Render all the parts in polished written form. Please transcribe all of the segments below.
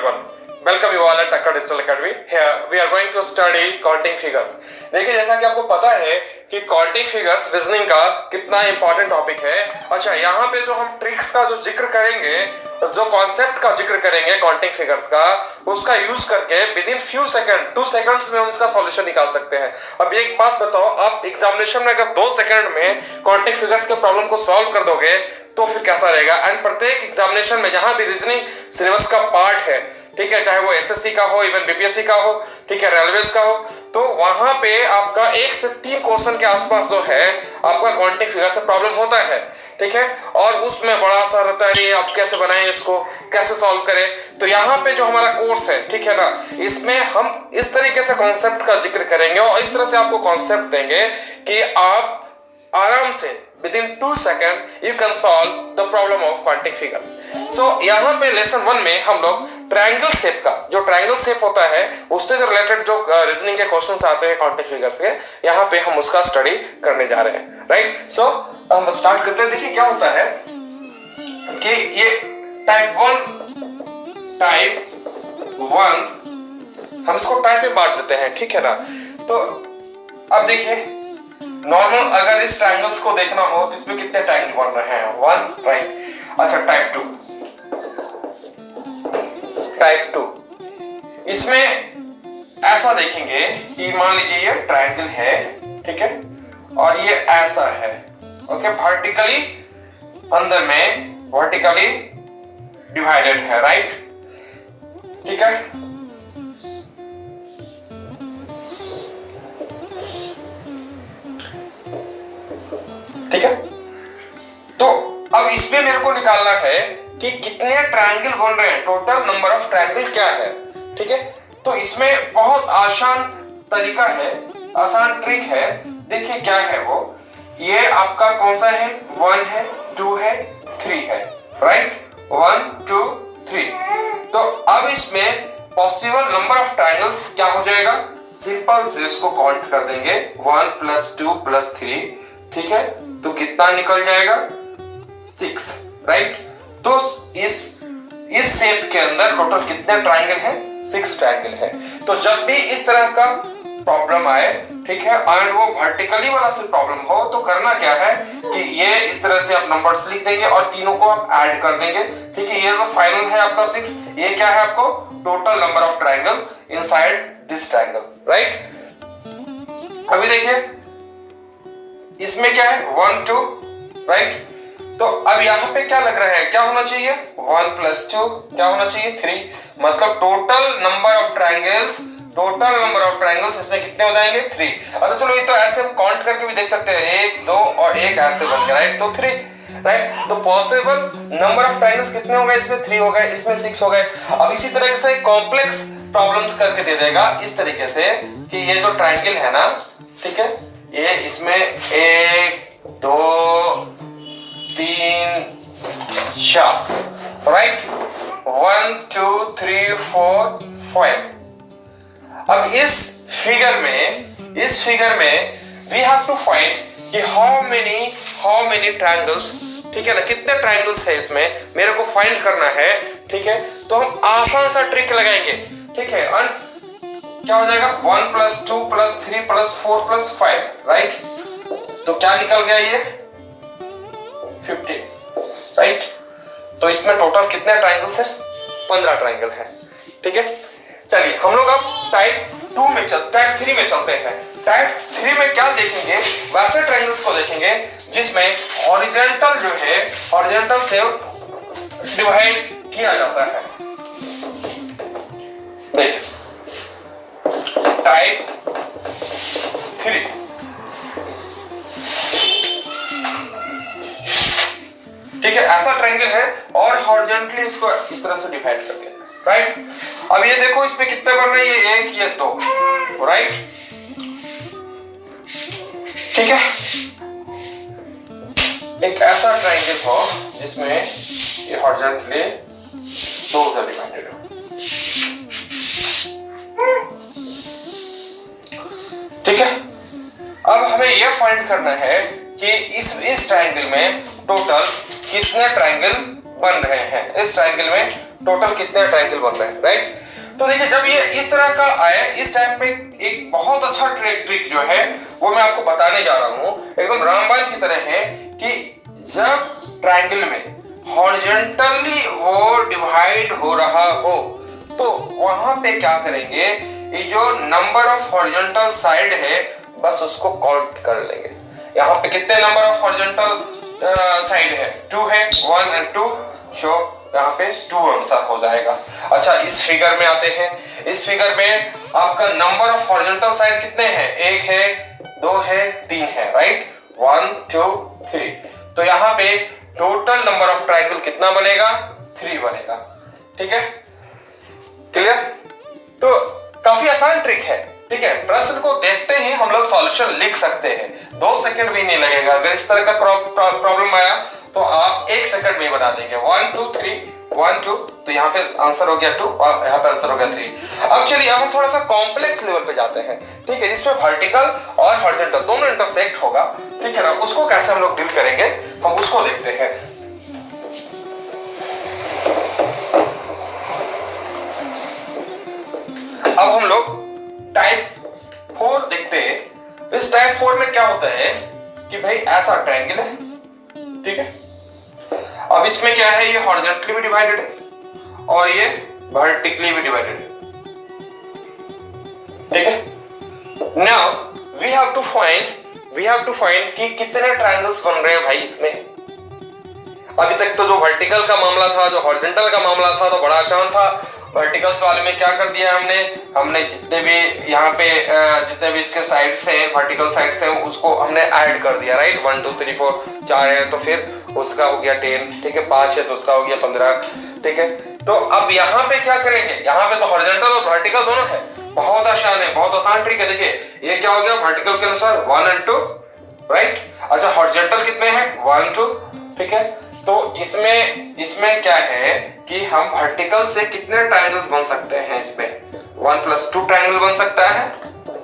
everyone. Welcome you all at Akka Digital Academy. Here we are going to study counting figures. देखिए जैसा कि आपको पता है कि काउंटिंग फिगर्स रीजनिंग का कितना इंपॉर्टेंट टॉपिक है। अच्छा, यहाँ पे जो हम ट्रिक्स का जो जिक्र करेंगे, जो कॉन्सेप्ट का जिक्र करेंगे काउंटिंग फिगर्स का, उसका यूज करके with in few second 2 seconds में हम इसका सॉल्यूशन निकाल सकते हैं। अब एक बात बताओ, आप एग्जामिनेशन में अगर 2 सेकंड में काउंटिंग फिगर्स के प्रॉब्लम को सॉल्व कर दोगे तो फिर कैसा रहेगा। एंड प्रत्येक एग्जामिनेशन में जहां भी रीजनिंग सिलेबस का पार्ट है, ठीक है, चाहे वो एसएससी का हो, इवन बीपीएससी का हो, ठीक है, रेलवेज का हो, तो वहां पे आपका 1 से 3 क्वेश्चन के आसपास जो है आपका काउंटिंग फिगर से प्रॉब्लम होता है, ठीक है, और उसमें बड़ा सा रहता है आप कैसे बनाएं, इसको कैसे सॉल्व करें। तो यहाँ पे जो हमारा कोर्स है, ठीक है ना, इसमें हम इस तरीके से कॉन्सेप्ट का जिक्र करेंगे और इस तरह से आपको कॉन्सेप्ट देंगे कि आप आराम से within 2 seconds you can solve the problem of quantic figures. So यहाँ पे लेसन 1 में हम लोग ट्रायंगल शेप का, जो ट्रायंगल शेप होता है उससे जो रिलेटेड जो रीजनिंग के क्वेश्चंस आते हैं क्वांटिक फिगर्स के, यहाँ पे हम उसका स्टडी करने जा रहे हैं, राइट। सो हम स्टार्ट करते हैं। देखिए क्या होता है कि ये टाइप 1 हम इसको टाइप में बांट देते हैं, ठीक है ना। तो अब देखिए नॉर्मल अगर इस ट्रायंगल्स को देखना हो तो इसमें कितने ट्रायंगल बन रहे हैं, 1, राइट। अच्छा, टाइप 2 इसमें ऐसा देखेंगे कि मान लीजिए ये ट्रायंगल है, ठीक है, और ये ऐसा है, ओके, वर्टिकली अंदर में वर्टिकली डिवाइडेड है, राइट, ठीक है। ठीक है, तो अब इसमें मेरे को निकालना है कि कितने ट्रायंगल बन रहे हैं, टोटल नंबर ऑफ ट्रायंगल क्या है, ठीक है। तो इसमें बहुत आसान तरीका है, आसान ट्रिक है। देखिए क्या है वो, ये आपका कौन सा है, 1 है, 2 है, 3 है, राइट, 1 2 3। तो अब इसमें पॉसिबल नंबर ऑफ ट्रायंगल्स क्या हो जाएगा, सिंपल से इसको काउंट कर देंगे, 1 + 2 + 3, ठीक है, तो कितना निकल जाएगा, 6, राइट। तो इस शेप के अंदर टोटल कितने ट्रायंगल है, 6 ट्रायंगल है। तो जब भी इस तरह का प्रॉब्लम आए, ठीक है, और वो वर्टिकली वाला से प्रॉब्लम हो, तो करना क्या है कि ये इस तरह से आप नंबर्स लिख देंगे और तीनों को आप ऐड कर देंगे, ठीक है। ये जो फाइनल है आपका 6, ये क्या है, आपको total number of triangle inside this triangle, right. अभी देखिए इसमें क्या है, 1 2, राइट। तो अब यहाँ पे क्या लग रहा है, क्या होना चाहिए, 1 + 2 क्या होना चाहिए, 3। मतलब टोटल नंबर ऑफ ट्रायंगल्स इसमें कितने हो जाएंगे, 3। अच्छा चलो, ये तो ऐसे हम काउंट करके भी देख सकते हैं, 1 2 और 1 ऐसे बन गया, राइट, तो 3, राइट। तो पॉसिबल नंबर ऑफ ट्रायंगल्स कितने हो गए, इसमें 3 हो गए, इसमें 6 हो गए। अब इसी तरह से कॉम्प्लेक्स प्रॉब्लम्स करके दे देगा इस तरीके से कि ये जो ट्रायंगल है ना, ठीक है, ये इसमें 1 2 3 4, राइट, 1 2 3 4 5। अब इस फिगर में वी हैव टू फाइंड कि हाउ मेनी ट्रायंगल्स, ठीक है ना, कितने ट्रायंगल्स है इसमें मेरे को फाइंड करना है, ठीक है। तो हम आसान सा ट्रिक लगाएंगे, ठीक है, और क्या हो जाएगा, 1 + 2 + 3 + 4 + 5, राइट। तो क्या निकल गया, ये 50, राइट। तो इसमें टोटल कितने ट्रायंगल्स है, 15 ट्रायंगल है, ठीक है। चलिए हम लोग अब टाइप 3 में चलते हैं। टाइप 3 में क्या देखेंगे, वैसे ट्रायंगल्स को देखेंगे जिसमें हॉरिजॉन्टल जो है, हॉरिजॉन्टल से डिवाइड किया जाता है। देखिए टाइप 3, ठीक है, ऐसा ट्रायंगल है और हॉरिजॉन्टली इसको इस तरह से डिवाइड कर दिया, राइट। अब ये देखो इसमें कितने बन रहे हैं, ये 1 ये 2, राइट, ठीक है। एक ऐसा ट्रायंगल हो जिसमें ये हॉरिजॉन्टली 2 से डिवाइडेड हो, ठीक है। अब हमें यह फाइंड करना है कि इस ट्रायंगल में टोटल कितने ट्रायंगल बन रहे हैं। इस ट्रायंगल में टोटल कितने ट्रायंगल बन रहे हैं, राइट। तो देखिए जब ये इस तरह का आए, इस टाइप में एक बहुत अच्छा ट्रिक जो है वो मैं आपको बताने जा रहा हूं, एकदम रामबाण की तरह है कि जब ट्रायंगल में हॉरिजॉन्टली वो डिवाइड हो रहा हो तो वहां पे क्या करेंगे, ये जो नंबर ऑफ हॉरिजॉन्टल साइड है बस उसको काउंट कर लेंगे। यहाँ पे कितने नंबर ऑफ हॉरिजॉन्टल साइड है, 2 है, 1 and 2, सो यहाँ पे 2 आंसर हो जाएगा। अच्छा इस फिगर में आते हैं, इस फिगर में आपका नंबर ऑफ हॉरिजॉन्टल साइड कितने हैं, 1 है, 2 है, 3 है, राइट, 1 2 3। तो यहाँ पे टोटल नंबर ऑफ ट्रायंगल कितना बनेगा, 3 बनेगा। ठीक है, क्लियर। तो काफी आसान ट्रिक है, ठीक है। प्रश्न को देखते ही हम लोग सॉल्यूशन लिख सकते हैं, 2 सेकंड भी नहीं लगेगा। अगर इस तरह का प्रॉब्लम आया तो आप 1 सेकंड में बना देंगे, 1 2 3 1 2, तो यहाँ पे आंसर हो गया 2 और यहाँ पे आंसर हो गया 3। अब चलिए अब हम थोड़ा सा कॉम्प्लेक्स लेवल पे जाते हैं, ठीक है, जिसमें वर्टिकल और हॉरिजॉन्टल दोनों इंटरसेक्ट होगा, ठीक है ना। उसको कैसे हम लोग डील करेंगे, हम उसको देखते हैं। अब हम लोग टाइप 4 देखते हैं। इस टाइप 4 में क्या होता है कि भाई ऐसा ट्रायंगल है, ठीक है। अब इसमें क्या है, ये हॉरिजॉन्टली भी डिवाइडेड है और ये वर्टिकली भी डिवाइडेड है, ठीक है। Now we have to find कि कितने ट्रायंगल्स बन रहे हैं भाई इसमें। अभी तक तो जो वर्टिकल का मामला था, जो हॉरिजॉन्टल का मामला था, तो बड़ा आसान था। वर्टिकल्स वाले में क्या कर दिया हमने जितने भी यहाँ पे जितने भी इसके साइड्स हैं, वर्टिकल साइड्स हैं, उसको हमने ऐड कर दिया, राइट। 1 2 3 4 4 है तो फिर उसका हो गया 10, ठीक है, 5 है तो उसका हो गया 15, ठीक है। तो अब यहाँ पे क्या करेंगे, यहाँ पे तो हॉरिजॉन्टल और वर्टिकल दोनों है, बहुत आसान है, बहुत आसान ट्रिक है। देखिए ये क्या हो गया, वर्टिकल के अनुसार 1 and 2, राइट। अच्छा हॉरिजॉन्टल कितने हैं, 1 2, ठीक है। तो इसमें क्या है कि हम वर्टिकल से कितने ट्रायंगल्स बन सकते हैं, इसमें 1 + 2 ट्रायंगल बन सकता है,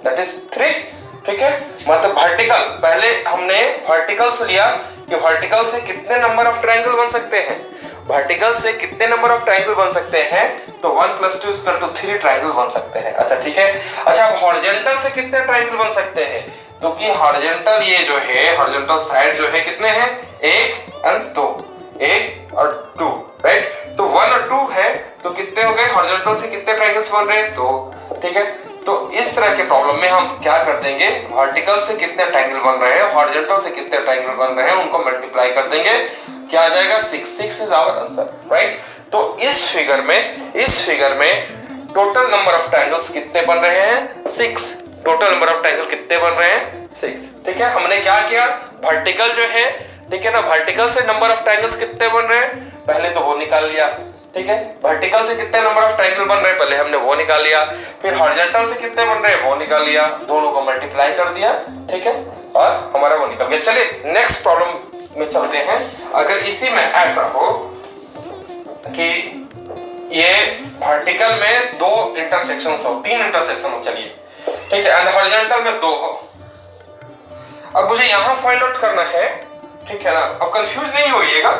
दैट इज 3, ठीक है। मतलब वर्टिकल, पहले हमने वर्टिकल से लिया कि वर्टिकल से कितने नंबर ऑफ ट्रायंगल बन सकते हैं, वर्टिकल से कितने नंबर ऑफ ट्रायंगल बन सकते हैं, तो 1 + 2 = 3 ट्रायंगल बन सकते हैं। अच्छा ठीक है। अच्छा हॉरिजॉन्टल से कितने ट्रायंगल बन सकते हैं, तो कि हॉरिजॉन्टल ये जो है, हॉरिजॉन्टल साइड जो है कितने हैं, 1 and 2, 1 और 2, राइट। तो 1 और 2 है तो कितने हो गए, हॉरिजॉन्टल से कितने ट्रायंगल्स बन रहे हैं, 2, ठीक है। तो इस तरह के प्रॉब्लम में हम क्या कर देंगे, वर्टिकल से कितने ट्रायंगल बन रहे हैं, हॉरिजॉन्टल से कितने ट्रायंगल बन रहे हैं, उनको मल्टीप्लाई कर देंगे, क्या आ जाएगा 6 इज आवर आंसर, राइट। तो इस फिगर में टोटल नंबर ऑफ ट्रायंगल्स कितने बन रहे हैं, 6। टोटल नंबर ऑफ ट्रायंगल कितने बन रहे हैं, 6, ठीक है। हमने क्या किया, वर्टिकल जो है, ठीक है ना, वर्टिकल से नंबर ऑफ ट्रायंगल्स कितने बन रहे हैं, पहले तो वो निकाल लिया, ठीक है। वर्टिकल से कितने नंबर ऑफ ट्रायंगल बन रहे हैं, पहले हमने वो निकाल लिया, फिर हॉरिजॉन्टल से कितने बन रहे हैं वो निकाल लिया, दोनों को मल्टीप्लाई कर दिया, ठीक है, और हमारा वो निकल गया। चलिए नेक्स्ट प्रॉब्लम में चलते हैं। अगर इसी में ऐसा हो कि ये वर्टिकल में 2 इंटरसेक्शंस हो, 3 इंटरसेक्शन हो, चलिए ठीक है, एंड हॉरिजॉन्टल में 2 हो। अब मुझे यहाँ फाइंड आउट करना है, ठीक है ना। अब कंफ्यूज नहीं होइएगा,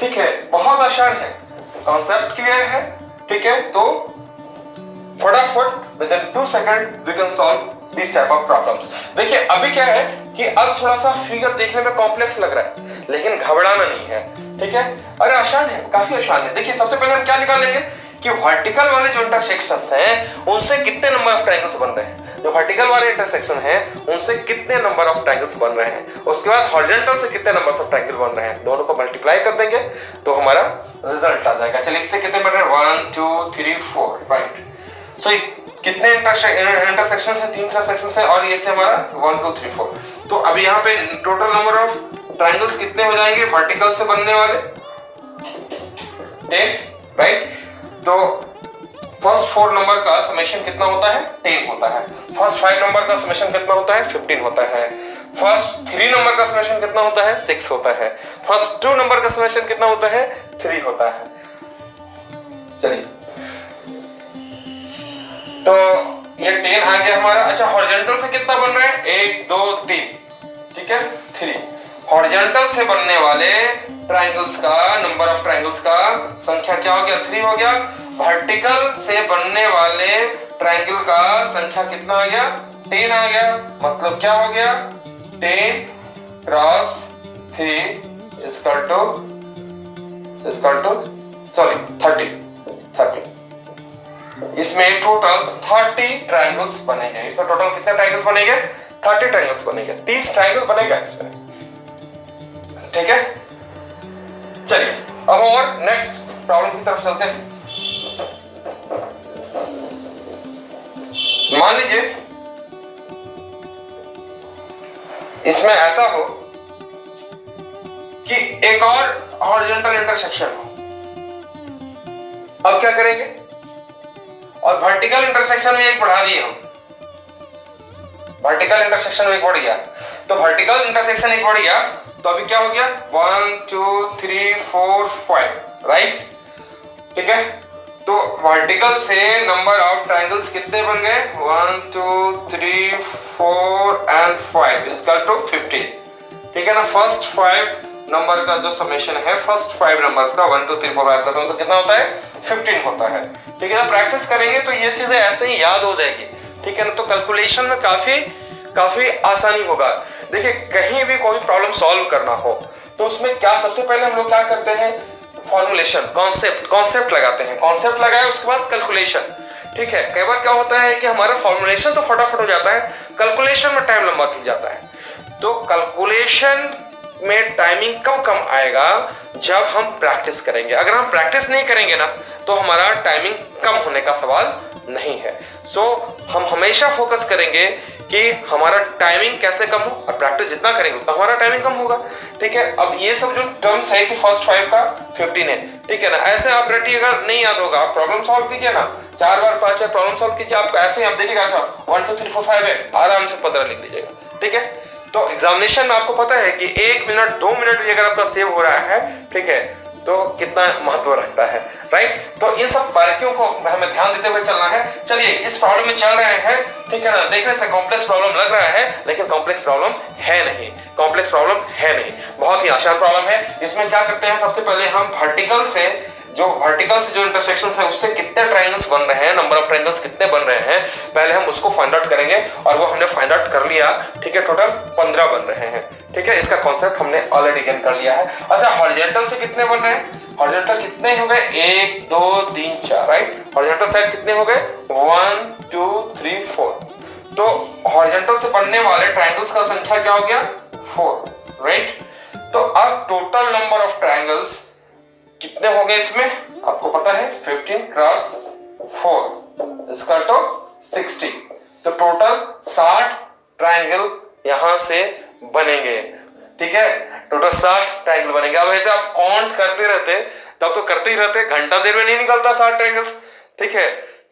ठीक है, बहुत आसान है, कॉन्सेप्ट क्लियर है, ठीक है। तो फटाफट within 2 second we can solve this type of problems. देखिए अभी क्या है कि अब थोड़ा सा फिगर देखने में कॉम्प्लेक्स लग रहा है, लेकिन घबराना नहीं है, ठीक है। अरे आसान है, काफी आसान है। देखिए सबसे पहले हम क्या निकालेंगे कि वर्टिकल वाले जो इंटरसेक्शंस हैं उनसे कितने नंबर ऑफ ट्रायंगल्स बन रहे हैं, जो वर्टिकल वाले इंटरसेक्शन हैं उनसे कितने नंबर ऑफ ट्रायंगल्स बन रहे हैं, उसके बाद हॉरिजॉन्टल से कितने नंबर ऑफ ट्रायंगल बन रहे हैं, दोनों को मल्टीप्लाई कर देंगे तो हमारा रिजल्ट आ जाएगा। चलिए इससे कितने बन रहे हैं, 1 2 3 4, राइट। सो कितने इंटरसेक्शन से, 3 इंटरसेक्शन से, और ये से हमारा 1 2 3 4। तो अभी यहाँ पे टोटल नंबर ऑफ ट्रायंगल्स कितने हो जाएंगे वर्टिकल से बनने वाले, 10, राइट। तो फर्स्ट 4 नंबर का समेशन कितना होता है, 10 होता है। फर्स्ट 5 नंबर का समेशन कितना होता है, 15 होता है। फर्स्ट 3 नंबर का समेशन कितना होता है, 6 होता है। फर्स्ट 2 नंबर का समेशन कितना होता है, 3 होता है। चलिए तो ये 10 आ गया हमारा। अच्छा हॉरिजॉन्टल से कितना बन रहा है, 1 2 3, ठीक है, 3। हॉरिजॉन्टल से बनने वाले ट्रायंगल्स का नंबर ऑफ ट्रायंगल्स का संख्या क्या हो गया 3 हो गया। वर्टिकल से बनने वाले ट्रायंगल का संख्या कितना आ गया 10 आ गया। मतलब क्या हो गया 10 क्रॉस 3 इक्वल टू सॉरी 30। इसमें टोटल 30 ट्रायंगल्स बनेंगे। इसमें टोटल कितने ट्रायंगल्स बनेंगे 30 ट्रायंगल्स बनेंगे। 30 ट्रायंगल बनेगा इसमें। ठीक है चलिए अब और नेक्स्ट प्रॉब्लम की तरफ चलते हैं। मान लीजिए इसमें ऐसा हो कि एक और हॉरिजॉन्टल इंटरसेक्शन हो। अब क्या करेंगे और वर्टिकल इंटरसेक्शन में एक बढ़ा दिए हम। वर्टिकल इंटरसेक्शन में एक बढ़ गया तो वर्टिकल इंटरसेक्शन एक बढ़ गया तो अभी क्या हो गया 1 2 3 4 5 राइट। ठीक है तो वर्टिकल से नंबर ऑफ ट्रायंगल्स कितने बन गए 1 2 3 4 एंड 5 इक्वल टू 15। ठीक है ना। फर्स्ट 5 नंबर का जो समेशन है फर्स्ट 5 नंबर्स का 1 2 3 4 5 का समेशन कितना होता है 15 होता है। ठीक है ना। प्रैक्टिस करेंगे तो ये चीजें ऐसे ही याद हो जाएगी। ठीक है ना। तो कैलकुलेशन में काफी आसानी होगा। देखिए कहीं भी कोई प्रॉब्लम सॉल्व करना हो तो उसमें क्या सबसे पहले हम लोग क्या करते हैं फॉर्मुलेशन कॉन्सेप्ट लगाते हैं। कॉन्सेप्ट लगाए उसके बाद कैलकुलेशन। ठीक है कई बार क्या होता है कि हमारा फॉर्मुलेशन तो फटाफट हो जाता है कैलकुलेशन में टाइम लंबा खींच जाता है। तो कैलकुलेशन में टाइमिंग कम आएगा जब हम प्रैक्टिस करेंगे। अगर हम प्रैक्टिस नहीं करेंगे ना तो हमारा टाइमिंग कम होने का सवाल नहीं है। सो हम हमेशा फोकस करेंगे कि हमारा टाइमिंग कैसे कम हो और प्रैक्टिस जितना करेंगे उतना हमारा टाइमिंग कम होगा। ठीक है अब ये सब जो टर्म्स है कि फर्स्ट 5 का 15 है। ठीक है ना। ऐसे आप रटिएगा नहीं याद होगा आप प्रॉब्लम सॉल्व कीजिए ना 4 बार 5 बार प्रॉब्लम सॉल्व कीजिए। आपको ऐसे आप देखिएगा अच्छा 1 2 3 4 5 है आराम से 15 लिख दीजिएगा। ठीक है तो एग्जामिनेशन में आपको पता है कि 1 मिनट 2 मिनट भी अगर आपका सेव हो रहा है ठीक है तो कितना महत्व रखता है राइट। तो इन सब बारीकियों को हमें ध्यान देते हुए चलना है। चलिए इस प्रॉब्लम में चल रहे हैं। ठीक है ना। देखने से कॉम्प्लेक्स प्रॉब्लम लग रहा है लेकिन कॉम्प्लेक्स प्रॉब्लम है नहीं। कॉम्प्लेक्स प्रॉब्लम है नहीं बहुत ही आसान प्रॉब्लम है। इसमें क्या करते हैं सबसे पहले हम वर्टिकल से जो इंटरसेक्शंस है उससे कितने ट्रायंगल्स बन रहे हैं नंबर ऑफ ट्रायंगल्स कितने बन रहे हैं पहले हम उसको फाइंड आउट करेंगे और वो हमने फाइंड आउट कर लिया। ठीक है टोटल 15 बन रहे हैं। ठीक है इसका कॉन्सेप्ट हमने ऑलरेडी गेन कर लिया है। अच्छा हॉरिजॉन्टल से कितने बन रहे हैं हॉरिजॉन्टल कितने हो गए 1 2 3 4 राइट। हॉरिजॉन्टल साइड कितने हो गए 1 2 3 4। तो हॉरिजॉन्टल से बनने वाले ट्रायंगल्स का संख्या क्या हो गया 4 राइट। तो अब टोटल नंबर ऑफ ट्रायंगल्स कितने हो गए इसमें आपको पता है 15 क्रॉस 4 इक्वल टू 60। तो टोटल 60 ट्रायंगल यहां से बनेंगे। ठीक है टोटल 60 ट्रायंगल बनेंगे। अब ऐसे आप काउंट करते रहते तब तो करते ही रहते घंटा देर में नहीं निकलता 60 ट्रायंगल्स। ठीक है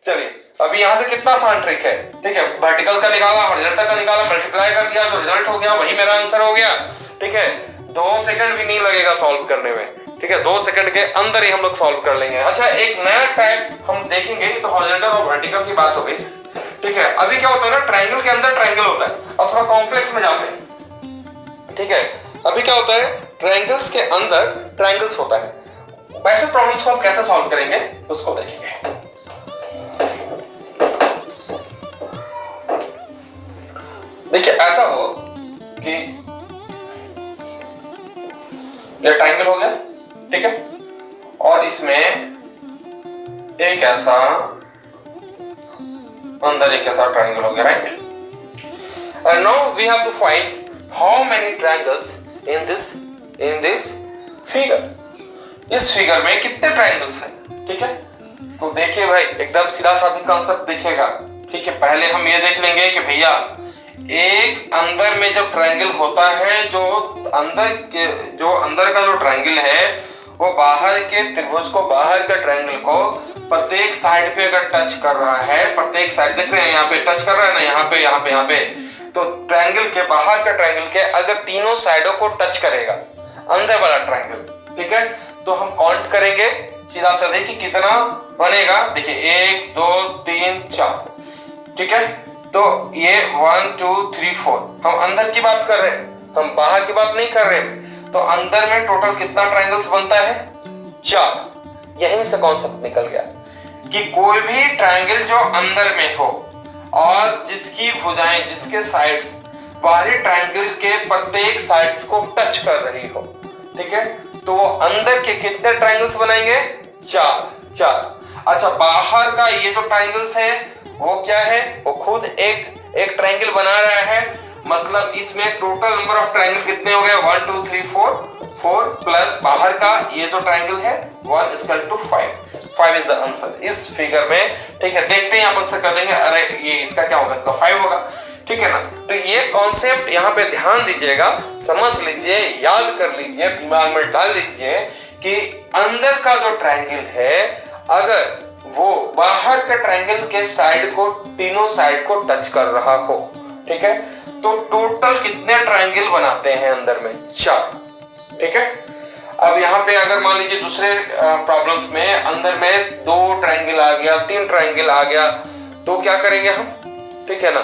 चलिए अभी यहां से कितना आसान ट्रिक है। ठीक है वर्टिकल का निकाला हॉरिजॉन्टल का निकाला मल्टीप्लाई कर दिया जो रिजल्ट हो गया वही मेरा आंसर हो गया। ठीक है 2 सेकंड भी नहीं लगेगा सॉल्व करने में। ठीक है 2 सेकंड के अंदर ही हम लोग सॉल्व कर लेंगे। अच्छा एक नया टाइप हम देखेंगे तो हॉरिजॉन्टल और वर्टिकल की बात हो गई। ठीक है अभी क्या होता है ना ट्रायंगल के अंदर ट्रायंगल होता है। अब थोड़ा कॉम्प्लेक्स में जाते हैं। ठीक है अभी क्या होता है ट्रायंगल्स के अंदर ट्रायंगल्स होता है। वैसे प्रॉब्लम्स को हम कैसे सॉल्व करेंगे उसको देखेंगे। देखिए ऐसा हो कि ये ट्रायंगल हो गया। ठीक है और इसमें एक ऐसा अंदर एक ऐसा ट्रायंगल हो गया right. And now we have to find how many triangles in this figure. इस फिगर में कितने ट्रायंगल्स हैं। ठीक है तो देखिए भाई एकदम सीधा साधा कांसेप्ट दिखेगा। ठीक है पहले हम ये देख लेंगे कि भैया एक अंदर में जब ट्रायंगल होता है जो अंदर का जो ट्रायंगल है वो बाहर के त्रिभुज को बाहर के ट्रायंगल को प्रत्येक साइड पे अगर टच कर रहा है प्रत्येक साइड देख रहे हैं यहाँ पे टच कर रहा है ना यहाँ पे तो ट्रायंगल के बाहर के ट्रायंगल के अगर तीनों साइडों को टच करेगा अंदर वाला ट्रायंगल। ठीक है तो हम काउंट करेंगे सीधा साधे कि कितना बनेगा। देखिए 1 2 3 4। ठीक है तो ये 1 2 3 4 हम अंदर की बात कर रहे हैं। हम बाहर की बात नहीं कर रहे। तो अंदर में टोटल कितना ट्रायंगल्स बनता है? 4। यहीं से कॉन्सेप्ट निकल गया कि कोई भी ट्रायंगल जो अंदर में हो और जिसकी भुजाएं, जिसके साइड्स बाहरी ट्रायंगल के प्रत्येक साइड्स को टच कर रही हो, ठीक है, तो वो अंदर के कितने ट्रायंगल्स बनाएंगे? 4। अच्छा, बाहर का ये जो ट्रायंगल्स है वो क्या है? वो खुद एक ट्रायंगल बना रहा है, मतलब इसमें टोटल नंबर ऑफ ट्रायंगल कितने हो गए? 1 2 3 4 प्लस बाहर का ये जो ट्रायंगल है 1 equal to 5 is the answer इस फिगर में। ठीक है, देखते हैं आप आंसर कर देंगे। अरे ये इसका क्या होगा? इसका 5 होगा, ठीक है ना। तो ये कॉन्सेप्ट यहाँ पे ध्यान दीजिएगा, समझ लीजिए, याद कर लीजिए, दिमाग में डाल दीजिए कि अंदर का जो ट्रायंगल है अगर वो बाहर के ट्रायंगल के साइड को, तीनों साइड को टच कर रहा हो, ठीक है, तो टोटल कितने ट्रायंगल बनाते हैं अंदर में? 4, ठीक है। अब यहाँ पे अगर मान लीजिए दूसरे प्रॉब्लम्स में अंदर में 2 ट्रायंगल आ गया, 3 ट्रायंगल आ गया, तो क्या करेंगे हम? ठीक है ना,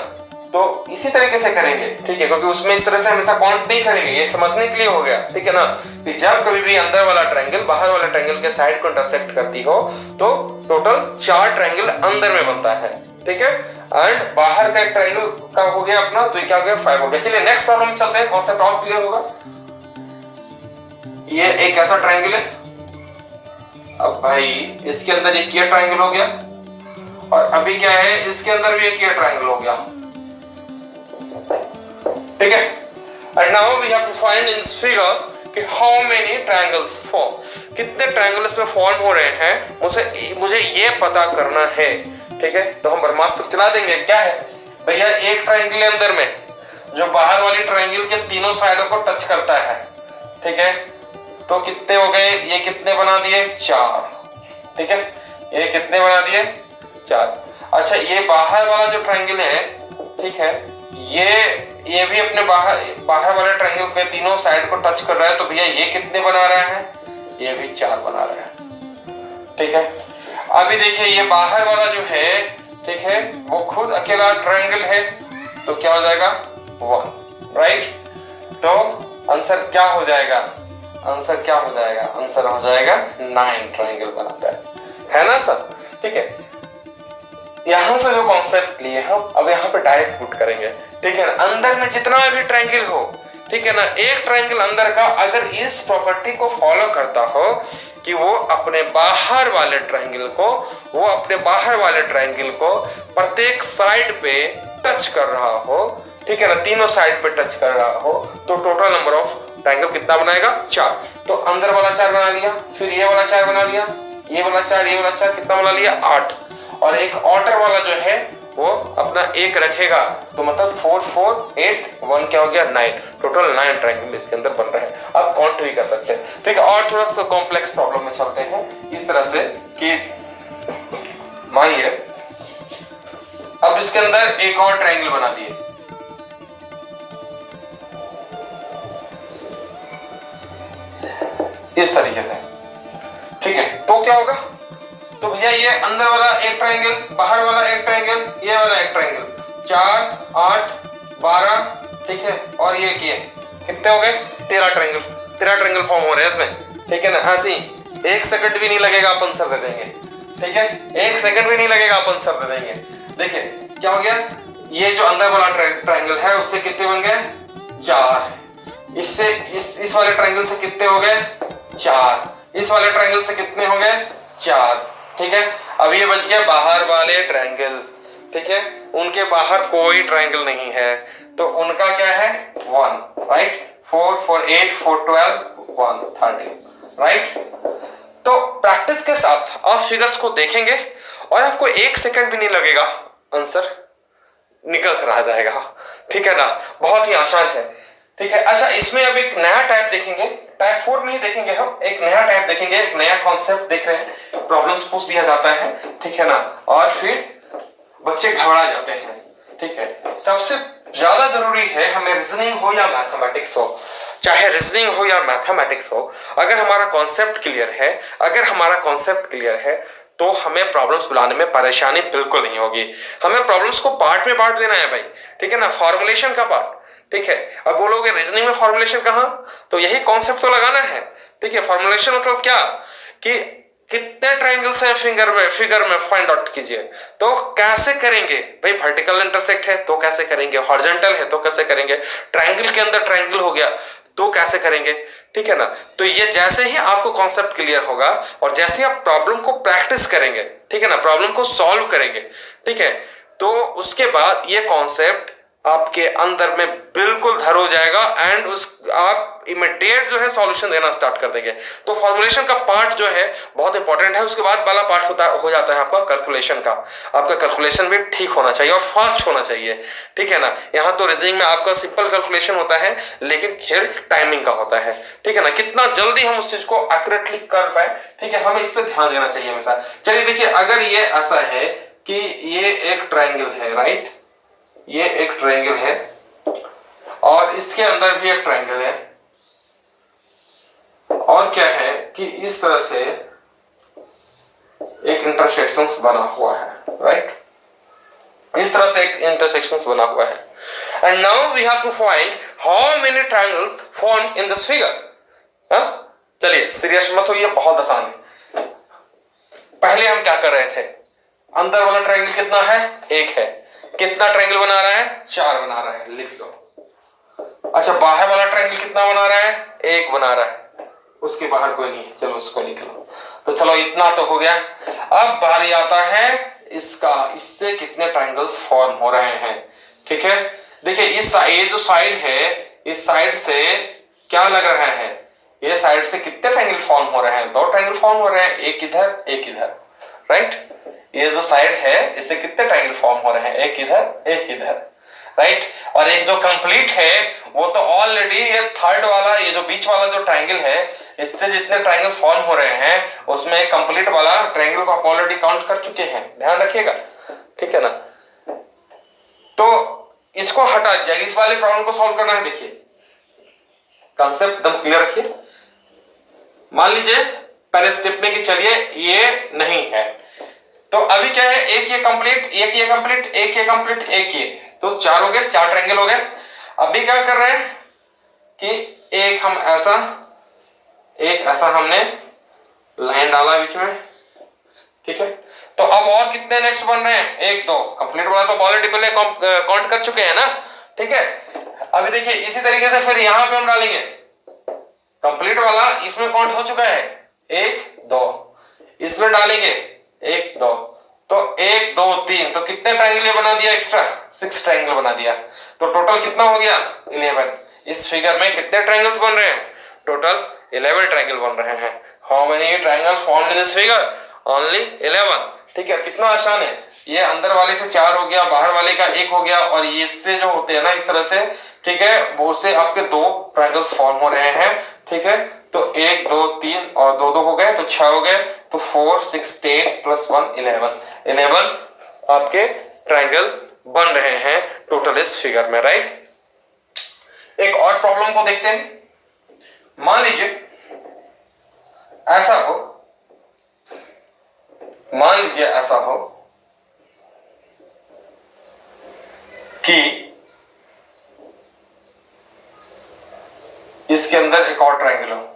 तो इसी तरीके से करेंगे, ठीक है, क्योंकि उसमें इस तरह से हमेशा काउंट नहीं करेंगे। ये समझने के लिए हो गया, ठीक है ना, कि जब कभी भी अंदर वाला ट्रायंगल बाहर वाले ट्रायंगल के साइड को इंटरसेक्ट करती हो तो टोटल 4 ट्रायंगल अंदर में बनता है, ठीक है। एंड बाहर का एक ट्रायंगल का हो गया अपना, तो ये क्या हो गया? 5 हो गया। चलिए नेक्स्ट प्रॉब्लम चलते हैं, कॉन्सेप्ट और क्लियर होगा। ये एक ऐसा ट्रायंगल है, अब भाई इसके अंदर एक ये ट्रायंगल हो गया, और अभी क्या है, इसके अंदर भी एक ये ट्रायंगल हो गया, ठीक है। And now we have to find in this figure कि हाउ मेनी ट्रायंगल्स फॉर्म, कितने ट्रायंगल्स में फॉर्म हो रहे हैं, मुझे ये पता करना है, ठीक है। तो हम ब्रह्मास्त्र चला देंगे। क्या है भैया? एक ट्रायंगल है अंदर में जो बाहर वाली ट्रायंगल के तीनों साइडों को टच करता है, ठीक है। तो कितने हो गए? ये कितने बना दिए? 4, ठीक है। ये कितने बना दिए? 4। अच्छा, ये बाहर वाला जो ट्रायंगल है, ठीक है, ये भी अपने बाहर वाले ट्रायंगल के तीनों साइड को टच कर रहा है, तो भैया ये कितने बना रहा है? ये भी 4 बना रहा है, ठीक है। अभी देखिए ये बाहर वाला जो है, ठीक है, वो खुद अकेला ट्रायंगल है, तो क्या हो जाएगा? 1, राइट। तो आंसर क्या हो जाएगा? आंसर क्या हो जाएगा? आंसर हो जाएगा 9 ट्रायंगल बनाता है ना सर? ठीक है। यहां से जो कॉन्सेप्ट लिए हम अब यहाँ पे डायरेक्ट पुट करेंगे, ठीक है ना। अंदर में जितना भी ट्रायंगल हो, ठीक है ना, एक ट्रायंगल अंदर का अगर इस प्रॉपर्टी को फॉलो करता हो कि वो अपने बाहर वाले ट्रायंगल को प्रत्येक साइड पे टच कर रहा हो, ठीक है ना, तीनों साइड पे टच कर रहा हो, तो टोटल नंबर ऑफ ट्रायंगल कितना बनाएगा? 4। तो अंदर वाला 4 बना लिया, फिर ये वाला 4 बना लिया, ये वाला 4 कितना बना लिया? 8। और एक आउटर वाला जो है वो अपना 1 रखेगा, तो मतलब 4 4 8 1 क्या हो गया? 9। टोटल 9 ट्रायंगल इसके अंदर बन रहे हैं। अब काउंट भी कर सकते हैं, ठीक है। और थोड़ा सा कॉम्प्लेक्स प्रॉब्लम में चलते हैं इस तरह से कि मानिए अब इसके अंदर एक और ट्रायंगल बना दिए, इस तरीके से, ठीक है। तो क्या होगा? तो भैया ये अंदर वाला एक ट्रायंगल, बाहर वाला एक ट्रायंगल, ये वाला एक ट्रायंगल, 4 8 12, ठीक है, और ये कितने हो गए? 13 ट्रायंगल फॉर्म हो रहे हैं इसमें, ठीक है ना। ऐसे 1 सेकंड भी नहीं लगेगा, आप आंसर दे देंगे, ठीक है। 1 सेकंड भी नहीं लगेगा, आप आंसर दे देंगे। देखिए क्या हो गया? ये जो अंदर वाला ट्रायंगल है उससे कितने बन गए? 4। इससे इस वाले ट्रायंगल से कितने हो गए? 4। इस वाले ट्रायंगल से कितने हो गए? 4, ठीक है। अब ये बच गया बाहर वाले ट्रायंगल, ठीक है। उनके बाहर कोई ट्रायंगल नहीं है, तो उनका क्या है? 1, राइट। 4 4 8 4 12 1 13, राइट। तो प्रैक्टिस के साथ आप फिगर्स को देखेंगे और आपको 1 सेकंड भी नहीं लगेगा, आंसर निकल कर आ जाएगा, ठीक है ना। बहुत ही आसान है, ठीक है। अच्छा, इसमें अब एक नया टाइप देखेंगे, टाइप 4 में ही देखेंगे हम, एक नया टाइप देखेंगे, एक नया कॉन्सेप्ट देख रहे हैं। प्रॉब्लम्स पूछ दिया जाता है, ठीक है ना, और फिर बच्चे घबरा जाते हैं, ठीक है। सबसे ज्यादा जरूरी है हमें रीजनिंग हो या मैथमेटिक्स हो, चाहे रीजनिंग हो या मैथमेटिक्स हो, अगर हमारा कॉन्सेप्ट क्लियर है तो हमें प्रॉब्लम्स बुलाने में परेशानी बिल्कुल नहीं होगी। हमें प्रॉब्लम्स को पार्ट में बांट देना है भाई, ठीक है ना, फॉर्मुलेशन का पार्ट, ठीक है। अब बोलोगे रीजनिंग में फॉर्मुलेशन कहाँ, तो यही कॉन्सेप्ट तो लगाना है। ठीक है, फॉर्मुलेशन मतलब क्या कि कितने ट्रायंगल्स हैं फिगर में फाइंड आउट कीजिए। तो कैसे करेंगे भाई, वर्टिकल इंटरसेक्ट है तो कैसे करेंगे, हॉरिजॉन्टल है तो कैसे करेंगे, ट्रायंगल के अंदर ट्रायंगल हो गया तो कैसे करेंगे। ठीक है ना, तो ये जैसे ही आपको कॉन्सेप्ट क्लियर होगा और जैसे ही आप प्रॉब्लम को प्रैक्टिस करेंगे, ठीक है ना, प्रॉब्लम को सॉल्व करेंगे, ठीक है, तो उसके बाद ये कॉन्सेप्ट आपके अंदर में बिल्कुल घर हो जाएगा एंड उस आप इमीडिएट जो है सॉल्यूशन देना स्टार्ट कर देंगे। तो फॉर्मुलेशन का पार्ट जो है बहुत इंपॉर्टेंट है। उसके बाद वाला पार्ट हो जाता है आपका कैलकुलेशन का। आपका कैलकुलेशन भी ठीक होना चाहिए और फास्ट होना चाहिए। ठीक है ना, यहाँ तो रीजनिंग में आपका सिंपल कैलकुलेशन होता है लेकिन खेल टाइमिंग का होता है। ठीक है ना, कितना जल्दी हम उस चीज को एक्यूरेटली कर पाए, ठीक है, हमें इस पर ध्यान देना चाहिए हमेशा। चलिए देखिए, अगर ये ऐसा है कि ये एक ट्राइंगल है, राइट, ये एक ट्रायंगल है और इसके अंदर भी एक ट्रायंगल है, और क्या है कि इस तरह से एक इंटरसेक्शंस बना हुआ है, राइट, इस तरह से एक इंटरसेक्शंस बना हुआ है। And now we have to find how many triangles formed in this figure. चलिए सीरियस मत होइए, बहुत आसान है। पहले हम क्या कर रहे थे, अंदर वाला ट्रायंगल कितना है, एक है, कितना ट्रायंगल बना रहा है, 4 बना रहा है, लिख दो। अच्छा, बाहर वाला ट्रायंगल कितना बना रहा है, 1 बना रहा है, उसके बाहर कोई नहीं है, चलो उसको लिख लो। तो चलो इतना तो हो गया। अब बारी आता है इसका, इससे कितने ट्रायंगल्स फॉर्म हो रहे हैं। ठीक है, देखिए ये जो साइड है, इस साइड से क्या लग रहा है, ये साइड से कितने ट्रायंगल फॉर्म हो रहे हैं, 2 ट्रायंगल फॉर्म हो रहे हैं, एक इधर एक इधर, राइट। ये जो साइड है इससे कितने ट्रायंगल फॉर्म हो रहे हैं, एक इधर एक इधर, राइट। और एक जो कंप्लीट है वो तो ऑलरेडी ये थर्ड वाला, ये जो बीच वाला जो ट्रायंगल है, इससे जितने ट्रायंगल फॉर्म हो रहे हैं उसमें एक कंप्लीट वाला ट्रायंगल को आप ऑलरेडी काउंट कर चुके हैं, ध्यान रखिएगा। ठीक है ना, तो इसको हटा दिया, इस वाले प्रॉब्लम को सॉल्व करना है। देखिए कॉन्सेप्ट एकदम क्लियर रखिए। मान लीजिए पहले स्टेप में कि चलिए ये नहीं है, तो अभी क्या है, एक ये कंप्लीट, एक ये कंप्लीट, एक ये कंप्लीट, एक ये, तो 4 हो गए, 4 ट्रायंगल हो गए। अभी क्या कर रहे हैं कि एक हम ऐसा, एक ऐसा हमने लाइन डाला बीच में। ठीक है, तो अब और कितने नेक्स्ट बन रहे हैं, 1 2, कंप्लीट वाला तो ऑलरेडी पहले काउंट कर चुके हैं ना। ठीक है, अभी देखिए इसी तरीके से फिर यहां पे हम डालेंगे, कंप्लीट वाला इसमें काउंट हो चुका है, 1 2, इसमें डालेंगे 1 2, तो 1 2 3, तो कितने ट्रायंगल बना दिया एक्स्ट्रा, 6 ट्रायंगल बना दिया। तो टोटल कितना हो गया, 11। इस फिगर में कितने ट्रायंगल्स बन रहे हैं, टोटल 11 ट्रायंगल बन रहे हैं। How many triangles formed in this figure, only 11। ठीक है, कितना आसान है, ये अंदर वाले से 4 हो गया, बाहर वाले का 1 हो गया, और ये इससे जो होते हैं ना इस तरह से, ठीक है, वो से आपके 2 ट्रायंगल्स फॉर्म हो रहे हैं। ठीक है, तो 1 2 3 और 2 2 हो गए, तो 6 हो गए, तो 4 6 10 प्लस 1 11 आपके ट्रायंगल बन रहे हैं टोटल इस फिगर में, राइट। एक और प्रॉब्लम को देखते हैं। मान लीजिए ऐसा हो, मान लीजिए ऐसा हो कि इसके अंदर एक और ट्रायंगल हो,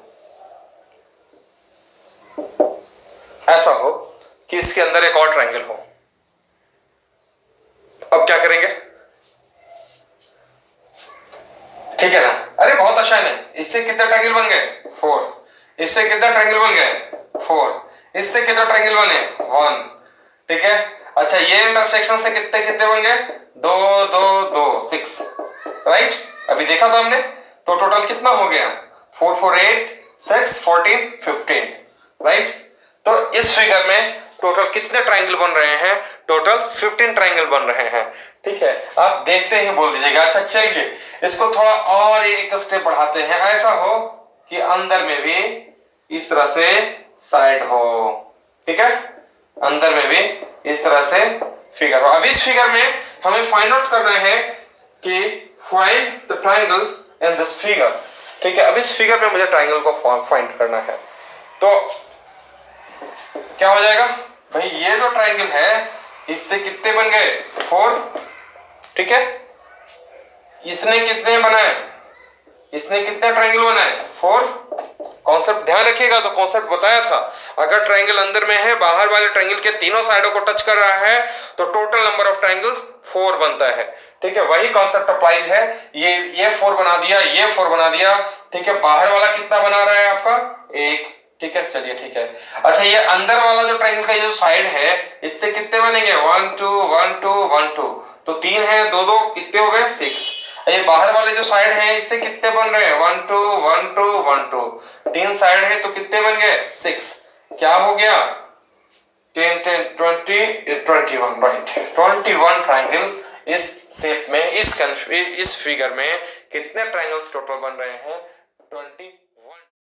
ऐसा हो कि इसके अंदर एक और ट्रायंगल हो। अब क्या करेंगे, ठीक है ना, अरे बहुत आसान है। इससे कितने ट्रायंगल बन गए, 4, इससे कितने ट्रायंगल बन गए, 4, इससे कितने ट्रायंगल बने, 1। ठीक है, अच्छा ये इंटरसेक्शन से कितने कितने बन गए, 2 2 2 6, राइट। अभी देखा था हमने, तो टोटल कितना हो गया, 4 4 8 6 14 15, राइट। तो इस फिगर में टोटल कितने ट्रायंगल बन रहे हैं, टोटल 15 ट्रायंगल बन रहे हैं। ठीक है, आप देखते ही बोल दीजिएगा। अच्छा चलिए इसको थोड़ा और एक स्टेप बढ़ाते हैं। ऐसा हो कि अंदर में भी इस तरह से साइड हो, ठीक है, अंदर में भी इस तरह से फिगर हो। अब इस फिगर में हमें फाइंड आउट करना है कि find the triangle in this figure. ठीक है, अब इस फिगर में मुझे ट्रायंगल को फाइंड करना है। तो क्या हो जाएगा भाई, ये जो ट्रायंगल है इससे कितने बन गए, 4। ठीक है, इसने कितने बनाए, इसने कितने ट्रायंगल बनाए, 4। कॉन्सेप्ट ध्यान रखिएगा, तो कॉन्सेप्ट बताया था, अगर ट्रायंगल अंदर में है, बाहर वाले ट्रायंगल के तीनों साइडों को टच कर रहा है, तो टोटल नंबर ऑफ ट्रायंगल्स 4 बनता है। ठीक है, वही कॉन्सेप्ट अप्लाइड है। ये 4 बना दिया, ये 4 बना दिया। ठीक है, बाहर वाला कितना बना रहा है आपका, 1। ठीक है, चलिए ठीक है। अच्छा, ये अंदर वाला जो ट्रायंगल का जो साइड है, इससे कितने बनेंगे, 1 2 1 2 1 2, तो 3 है, 2 2 कितने हो गए, 6। ये बाहर वाले जो साइड है, इससे कितने बन रहे हैं, 1 2 1 2 1 2, 3 साइड है तो कितने बन गए, 6। क्या हो गया, 10 10 20 21, राइट। 21 ट्रायंगल इस शेप में, इस फिगर में कितने ट्रायंगल्स टोटल बन रहे हैं, 20।